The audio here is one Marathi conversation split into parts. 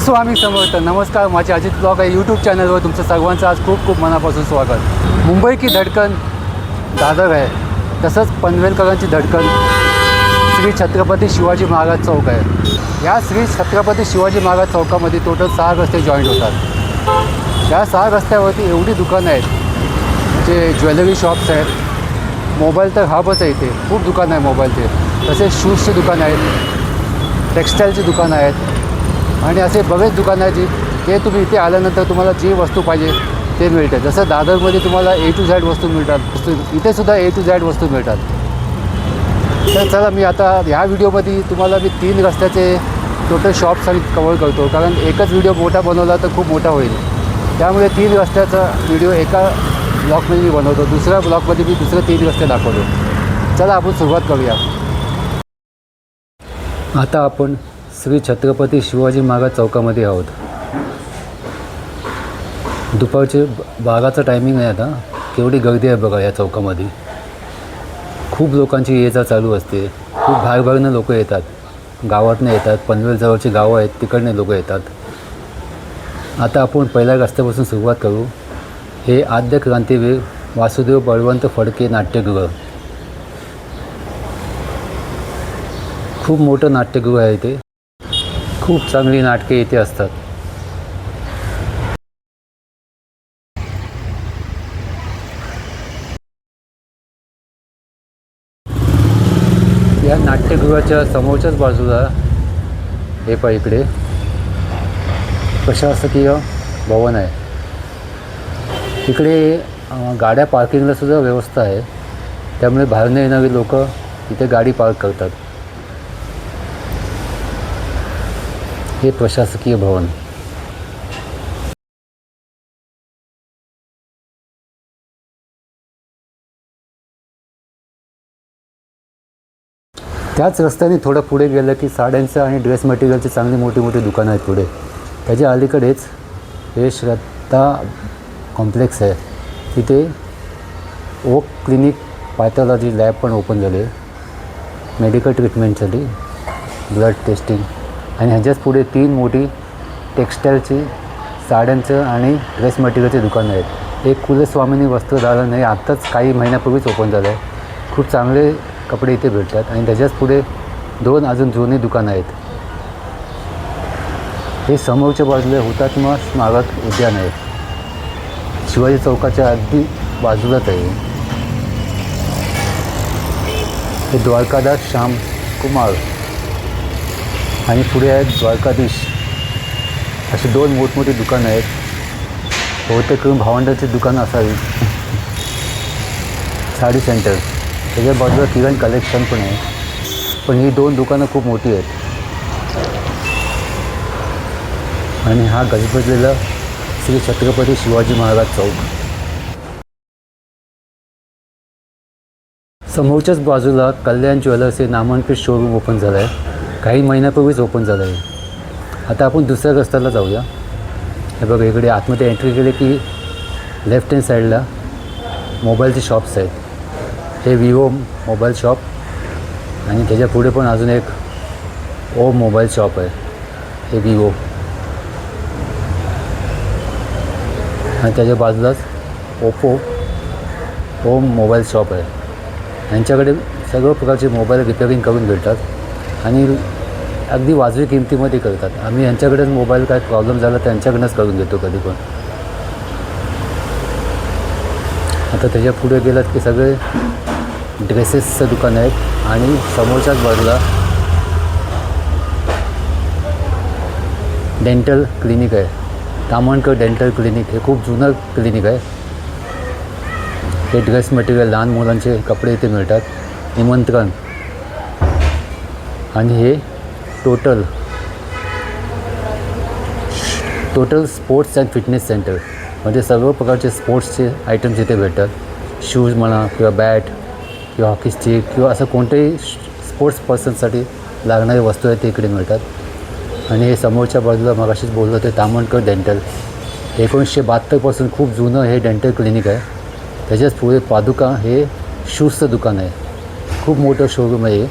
स्वामी समर्थ. नमस्कार, माझे अजित ब्लॉग आहे यूट्यूब चॅनलवर तुमचं सर्वांचं आज खूप खूप मनापासून स्वागत. मुंबई की धडकन दादर आहे, तसंच पनवेलकरांची धडकन श्री छत्रपती शिवाजी महाराज चौक आहे. या श्री छत्रपती शिवाजी महाराज चौकामध्ये टोटल 6 रस्ते जॉईंट होतात. या 6 रस्त्यावरती एवढी दुकानं आहेत, जे ज्वेलरी शॉप्स आहेत, मोबाईल तर हबच आहे. इथे खूप दुकानं आहे मोबाईलचे, तसेच शूजची दुकानं आहेत, टेक्स्टाईलची दुकानं आहेत आणि असे बरेच दुकानं आहेत जे तुम्ही इथे आल्यानंतर तुम्हाला जी वस्तू पाहिजे ते मिळते. जसं दादरमध्ये तुम्हाला A to Z वस्तू मिळतात, इथेसुद्धा A to Z वस्तू मिळतात. तर चला, मी आता ह्या व्हिडिओमध्ये तुम्हाला मी 3 रस्त्याचे टोटल शॉप्स आणि कवर करतो, कारण एकच व्हिडिओ मोठा बनवला तर खूप मोठा होईल. त्यामुळे 3 रस्त्याचा व्हिडिओ एका ब्लॉगमध्ये मी बनवतो, दुसऱ्या ब्लॉगमध्ये मी दुसरे 3 रस्ते दाखवतो. चला आपण सुरुवात करूया. आता आपण श्री छत्रपती शिवाजी महाराज चौकामध्ये आहोत. दुपारचे 12चा टायमिंग आहे. आता केवढी गर्दी आहे बघा या चौकामध्ये. खूप लोकांची ये जा चालू असते. खूप बाहेरनं लोक येतात, गावातनं येतात, पनवेलजवळची गावं आहेत तिकडनं लोक येतात. आता आपण पहिल्या रस्त्यापासून सुरुवात करू. हे आद्य क्रांतीवीर वासुदेव बळवंत फडके नाट्यगृह. खूप मोठं नाट्यगृह आहे इथे. खूप चांगली नाटके इथे असतात. या नाट्यगृहाच्या समोरच्याच बाजूला हे पहा, इकडे प्रशासकीय भवन आहे. इकडे गाड्या पार्किंगला सुद्धा व्यवस्था आहे, त्यामुळे बाहेरनं येणारी लोक इथे गाडी पार्क करतात. हे प्रशासकीय भवन. त्याच रस्त्याने थोडं पुढे गेलं की साड्यांचं आणि ड्रेस मटेरियलची चांगली मोठी मोठी दुकानं आहेत पुढे. त्याच्या अलीकडेच हे श्रद्धा कॉम्प्लेक्स आहे. तिथे ओक क्लिनिक पॅथॉलॉजी लॅब पण ओपन झाले, मेडिकल ट्रीटमेंटसाठी, ब्लड टेस्टिंग. आणि ह्याच्याच पुढे 3 मोठी टेक्स्टाईलची, साड्यांचं आणि ड्रेस मटेरियलची दुकानं आहेत. एक कुलस्वामिनी वस्त्रधारण हे आत्ताच काही महिन्यापूर्वीच ओपन झालं आहे. खूप चांगले कपडे इथे भेटतात. आणि त्याच्याच पुढे 2 अजून जुनी दुकानं आहेत. हे समोरच्या बाजूला हुतात्मा स्मारक उद्यान आहे, शिवाजी चौकाच्या अगदी बाजूलाच आहे. हे द्वारकादास श्याम कुमार आणि पुढे आहेत द्वारकाधीश. अशी 2 मोठमोठी दुकानं आहेत. बहुतेक करून भावंडाची दुकानं असावी. साडी सेंटर, त्याच्या बाजूला किरण कलेक्शन पण आहे. पण ही 2 दुकानं खूप मोठी आहेत. आणि हा गजबजलेला श्री छत्रपती शिवाजी महाराज चौक. समोरच्याच बाजूला कल्याण ज्वेलर्स हे नामांकित शोरूम ओपन झालं आहे, काही महिन्यापूर्वीच ओपन झालं आहे. आता आपण दुसऱ्या रस्त्याला जाऊया. हे बघा, इकडे आतमध्ये एंट्री केली की लेफ्ट हँड साईडला मोबाईलचे शॉप्स आहेत. हे विवो मोबाईल शॉप आणि त्याच्या पुढे पण अजून एक ओम मोबाईल शॉप आहे, हे विवो. आणि त्याच्या बाजूलाच ओप्पो ओम मोबाईल शॉप आहे. यांच्याकडे सर्व प्रकारचे मोबाईल रिपेअरिंग करून भेटतात आणि अगदी वाजवी किमतीमध्ये करतात. आम्ही यांच्याकडेच मोबाईल काय प्रॉब्लेम झाला तर यांच्याकडनंच करून घेतो कधी पण. आता त्याच्या पुढे गेलात की सगळे ड्रेसेसचं दुकान आहेत आणि समोरच्याच बाजूला डेंटल क्लिनिक आहे, तामणकर डेंटल क्लिनिक. हे खूप जुनं क्लिनिक आहे. हे ड्रेस मटेरियल, लहान मुलांचे कपडे इथे मिळतात, निमंत्रण. आणि हे total sports and fitness centre, म्हणजे सर्व प्रकारचे स्पोर्ट्सचे आयटम्स इथे भेटतात. शूज म्हणा किंवा बॅट किंवा हॉकी स्टिक किंवा असं कोणतेही स्पोर्ट्स पर्सनसाठी लागणारे वस्तू आहेत ते इकडे मिळतात. आणि हे समोरच्या बाजूला मगाशीच बोललो ते तामणकर डेंटल. 1972पासून खूप जुनं हे डेंटल क्लिनिक आहे. त्याच्याच पुढे पादुका हे शूजचं दुकान आहे. खूप मोठं शोरूम आहे.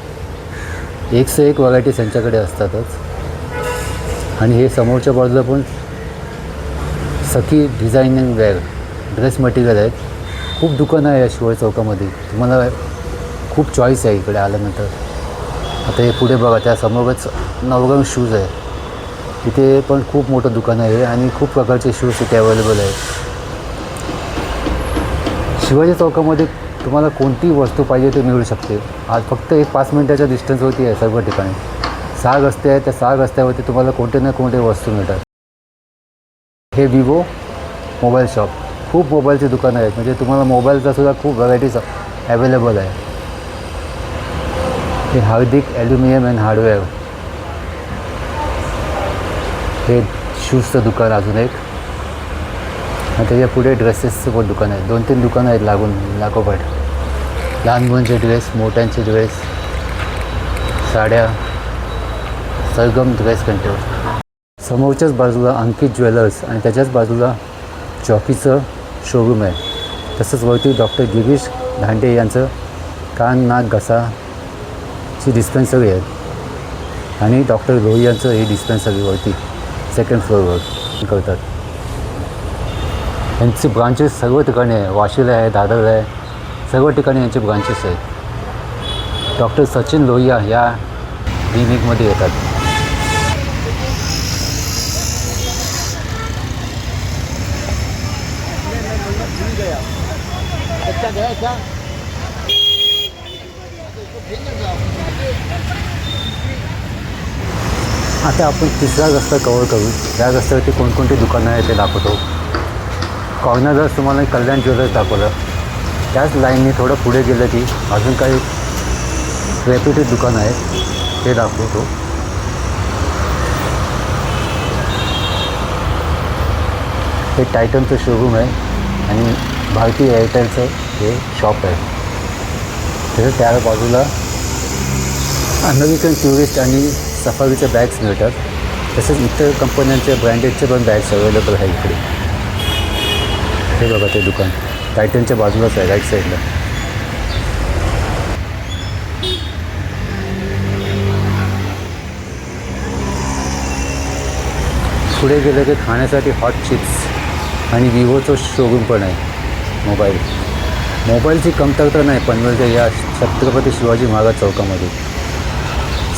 101 व्हरायटीज यांच्याकडे असतातच. आणि हे समोरच्या बाजूला पण सखी डिझायनिंग वेअर ड्रेस मटेरियल आहेत. खूप दुकानं आहे या शिवाजी चौकामध्ये. तुम्हाला खूप चॉईस आहे इकडे आल्यानंतर. आता हे पुढे बघा, त्या समोरच नवरंग शूज आहे. इथे पण खूप मोठं दुकान आहे आणि खूप प्रकारचे शूज इथे अवेलेबल आहेत. शिवाजी चौकामध्ये तुम्हाला कोणती वस्तू पाहिजे ते मिळू शकते. आज फक्त एक 5 मिनिटाच्या डिस्टन्सवरती आहे सर्व ठिकाणी. 6 रस्ते आहेत, त्या 6 रस्त्यावरती तुम्हाला कोणते ना कोणते वस्तू मिळतात. हे विवो मोबाईल शॉप. खूप मोबाईलची दुकानं आहेत, म्हणजे तुम्हाला मोबाईलचा सुद्धा खूप व्हरायटीज अवेलेबल आहे. हे हार्दिक ॲल्युमिनियम अँड हार्डवेअर. हे शूजचं दुकान अजून एक, आणि त्याच्या पुढे ड्रेसेसचं पण दुकान आहे. 2-3 दुकानं आहेत लागोपाठ. लहान मुलांचे ड्रेस, मोठ्यांचे ड्रेस, साड्या, सरगम ड्रेस सेंटर. समोरच्याच बाजूला अंकित ज्वेलर्स आणि त्याच्याच बाजूला जॉकीचं शोरूम आहे. तसंच वरती डॉक्टर गिरीश धांडे यांचं कान नाक घसाची डिस्पेन्सरी आहे आणि डॉक्टर रोही यांचं ही डिस्पेन्सरी वरती 2nd फ्लोअरवर करतात. यांचे ब्रांचेस सर्व ठिकाणी आहे. वाशीला आहे, दादरला आहे, सर्व ठिकाणी यांचे ब्रांचेस आहेत. डॉक्टर सचिन लोहिया या क्लिनिकमध्ये येतात. आता आपण 3रा रस्ता कव्हर करू. या रस्त्यावरती कोणकोणती दुकानं आहेत ते दाखवतो. कॉर्नरच तुम्हाला कल्याण ज्वेलर्स दाखवलं. त्याच लाईनने थोडं पुढे गेलं की अजून काही रेप्युटेड दुकानं आहेत ते दाखवतो. हे टायटनचं शोरूम आहे आणि भारती एअरटेलचं हे शॉप आहे. तसंच त्या बाजूला अमेरिकन टुरिस्ट आणि सफारीच्या बॅग्स मिळतात. तसेच इतर कंपन्यांच्या ब्रँडेडचे पण बॅग्स अवेलेबल आहे इकडे. हे बघा ते दुकान टायटनच्या बाजूलाच आहे, राईट साईडला. पुढे गेलं की खाण्यासाठी हॉट चिप्स आणि विवोचं शोरूम पण आहे. मोबाईलची कमतरता नाही पनवेलच्या या छत्रपती शिवाजी महाराज चौकामध्ये.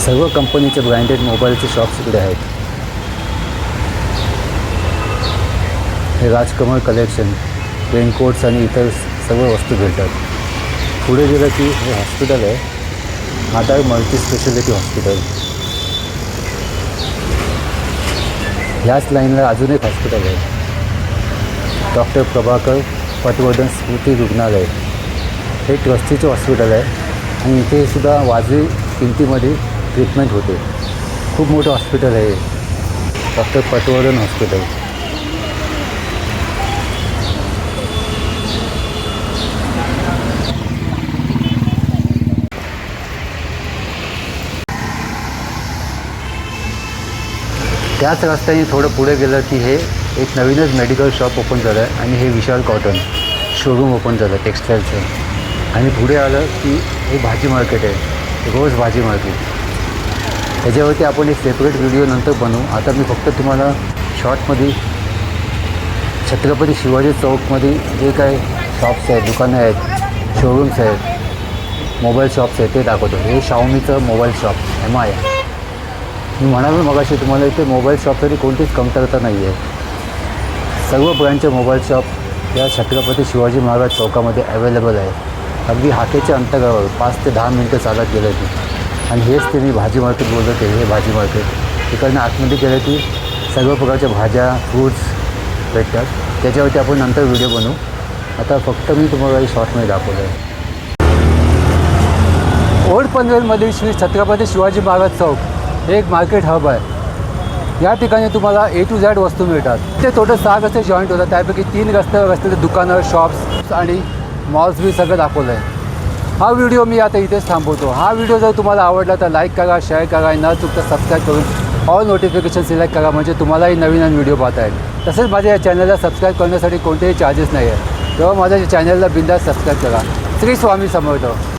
सर्व कंपनीचे ब्रँडेड मोबाईलचे शॉप्स इकडे आहेत. हे राजकमल कलेक्शन, रेनकोट्स आणि इतर सर्व वस्तू भेटतात. पुढे गेलं की हे हॉस्पिटल आहे, आधार मल्टी स्पेशालिटी हॉस्पिटल. ह्याच लाईनला अजून एक हॉस्पिटल आहे, डॉक्टर प्रभाकर पटवर्धन स्मृती रुग्णालय. हे ट्रस्टीचे हॉस्पिटल आहे आणि इथे सुद्धा वाजवी किमतीमध्ये ट्रीटमेंट होते. खूप मोठं हॉस्पिटल आहे डॉक्टर पटवर्धन हॉस्पिटल. त्याच रस्त्याने थोडं पुढे गेलं की हे एक नवीनच मेडिकल शॉप ओपन झालं आहे आणि हे विशाल कॉटन शोरूम ओपन झालं टेक्स्टाईलचं. आणि पुढे आलं की हे भाजी मार्केट आहे, रोज भाजी मार्केट. त्याच्यावरती आपण एक सेपरेट व्हिडिओ नंतर बनवू. आता मी फक्त तुम्हाला शॉर्टमध्ये छत्रपती शिवाजी चौकमध्ये जे काही शॉप्स आहेत, दुकानं आहेत, शोरूम्स आहेत, मोबाईल शॉप्स आहेत ते दाखवतो. हे शाओमीचं मोबाईल शॉप MI. मी म्हणालो मगाशी तुम्हाला इथे मोबाईल शॉपसाठी कोणतीच कमतरता नाही आहे. सर्व ब्रँडचे मोबाईल शॉप या छत्रपती शिवाजी महाराज चौकामध्ये अवेलेबल आहे. अगदी हाकेच्या अंतरावर 5 ते 10 मिनटं चालत गेलं की. आणि हेच ते मी भाजी मार्केट बोलत होते, हे भाजी मार्केट. तिकडनं आतमध्ये गेलं की सर्व प्रकारच्या भाज्या, फ्रूट्स भेटतात. त्याच्यावरती आपण नंतर व्हिडिओ बनवू. आता फक्त मी तुम्हाला शॉर्टमध्ये दाखवलं आहे. ओल्ड पनवेलमधील श्री छत्रपती शिवाजी महाराज चौक हे एक मार्केट हब आहे. या ठिकाणी तुम्हाला A to Z वस्तू मिळतात. ते टोटल 6 रस्ते जॉईंट होतात. त्यापैकी 3 रस्त्याचे दुकानं, शॉप्स आणि मॉल्स बी सगळं दाखवलं आहे. हा व्हिडिओ मी आता इथेच थांबवतो. हा व्हिडिओ जर तुम्हाला आवडला तर लाईक करा, शेअर करा आणि न चुकता सबस्क्राईब करून ऑल नोटिफिकेशन सिलेक्ट करा, म्हणजे तुम्हालाही नवीन व्हिडिओ पाहता येईल. तसेच माझ्या या चॅनलला सबस्क्राईब करण्यासाठी कोणतेही चार्जेस नाही आहे. तेव्हा माझ्या चॅनलला बिंदास सबस्क्राईब करा. श्री स्वामी समर्थ.